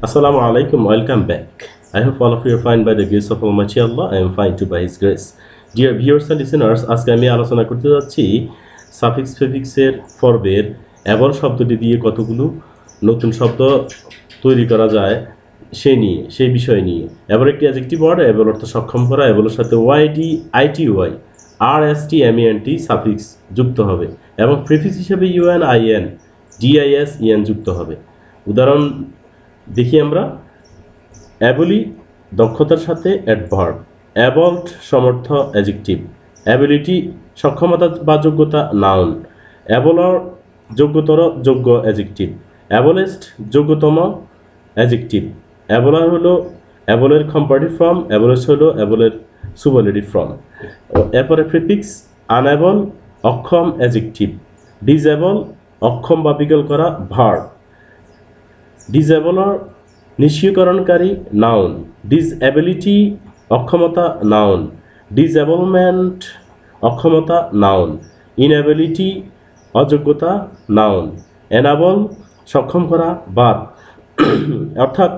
Assalamu alaikum, welcome back. I hope all of you are fine by the grace of Almighty Allah. I am fine too by His grace. Dear viewers and listeners, আজকে আমি আলোচনা করতে যাচ্ছি suffix প্রিফিক্সের পর্বের able শব্দটি দিয়ে কতগুলো নতুন শব্দ তৈরি করা যায় সেই বিষয় নিয়ে। অ্যাবল একটি অ্যাডজেক্টিভ ওয়ার্ড, অ্যাবল অর্থ সক্ষম করা, অ্যাবলের সাথে ওয়াইডি, আইটিওয়াই, আরএসটি, এমএনটি সাফিক্স যুক্ত হবে এবং প্রিফিক্স হিসেবে ইউএন, আইএন, ডিআইএস, ইএন যুক্ত হবে। উদাহরণ দেখি আমরা। অ্যাবলি দক্ষতার সাথে অ্যাডভার্ব, অ্যাবল্ট সমর্থ অ্যাডজেক্টিভ, অ্যাবিলিটি সক্ষমতা বা যোগ্যতা নাউন, অ্যাবলর যোগ্যতর যোগ্য অ্যাডজেক্টিভ, অ্যাবলেস্ট যোগ্যতম অ্যাডজেক্টিভ, অ্যাবলার হলো অ্যাবলের কম্পারেটিভ ফর্ম, অ্যাবলেস্ট হলো অ্যাবলের সুপারলেটিভ ফর্ম। এরপরে প্রিফিক্স আনঅ্যাবল অক্ষম অ্যাডজেক্টিভ, ডিসঅ্যাবল অক্ষম বা বিকল করা ভার্ব, ডিসঅ্যাবলর নিষ্ক্রিয়করণকারী নাউন, ডিসঅ্যাবিলিটি অক্ষমতা নাউন, ডিসঅ্যাবলমেন্ট অক্ষমতা নাউন, ইনঅ্যাবিলিটি অযোগ্যতা নাউন, এনাবল সক্ষম করা ভার্ব। অর্থাৎ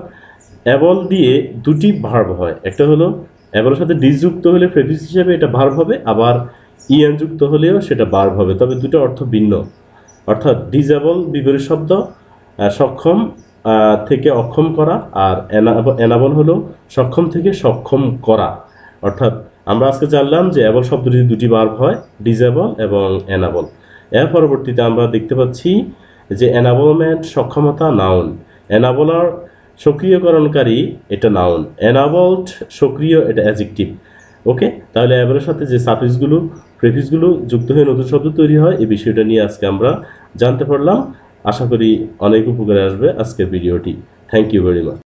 অ্যাবল দিয়ে দুটি ভার্ব হয়, একটা হলো অ্যাবলের সাথে ডিস যুক্ত হলে প্রেফিক্স হিসেবে এটা ভার্ব হবে, আবার ইএন যুক্ত হলেও সেটা ভার্ব হবে, তবে দুটো অর্থ ভিন্ন। অর্থাৎ ডিসঅ্যাবল বিপরীত শব্দ সক্ষম থেকে অক্ষম করা, আর এনাবল হলো সক্ষম থেকে সক্ষম করা। অর্থাৎ আমরা আজকে জানলাম যে অ্যাবল শব্দটি দুটি ভার্ব হয়, ডিসঅ্যাবল এবং এনাবল। এর পরবর্তীতে আমরা দেখতে পাচ্ছি যে এনাবলমেন্ট সক্ষমতা নাউন, এনাবলার সক্রিয়করণকারী এটা নাউন, এনাবলড সক্রিয় এটা অ্যাডজেক্টিভ। ওকে, তাহলে অ্যাবলের সাথে যে সাফিক্সগুলো প্রিফিক্সগুলো যুক্ত হয়ে নতুন শব্দ তৈরি হয়, এই বিষয়টা নিয়ে আজকে আমরা জানতে পারলাম। আশা করি অনেক উপকারে আসবে আজকের ভিডিওটি। Thank you very much.